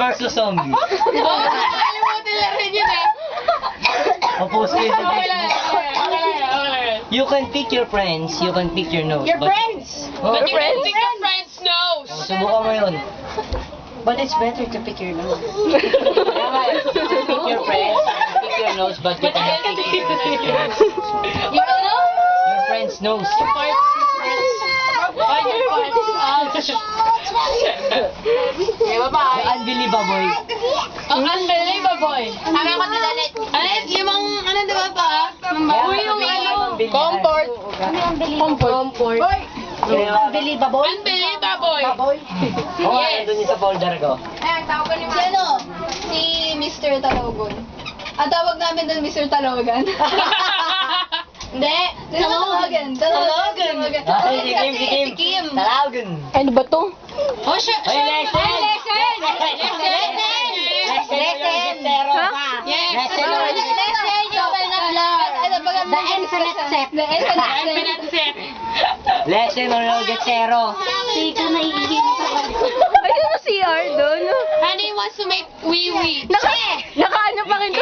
Marcos Zombie. Nakalimutin na rin yun eh. Oppose ko yun sa Okay lang, Facebook. okay lang. You can pick your friends, you can pick your nose. Your but- friends! Oh, But you can pick your friend's nose. Subukan mo yun. But it's better to pick your nose. Pick your friends, pick your nose, but you cannot pick Your ano? your friend's nose. Parts. Ay, your parts. Okay, bye-bye. Unbelievable. Ang unbelievable. Sabi ko nilalit. Ano, limang, ano diba pa? Uy, yung ano. Comfort. Comfort. Unbelievable. Unbelievable. Baboy. Oo, nandun yun sa folder ko. Si ano? Si Mr. Talogon. Ang tawag namin doon Mr. Talogan. Hindi. Talogan. Talogan. Ay, si Kim, si Kim. Si Kim. Talagan. Ano ba to? Oh, siya. Ay, lesson! Lesson! Lesson! Yes. The infinite set. The infinite set. Lesson or you'll get zero. Ika na iihin Ay, ano si R doon? Honey wants to make wee-wee. Naka ano pa rin to?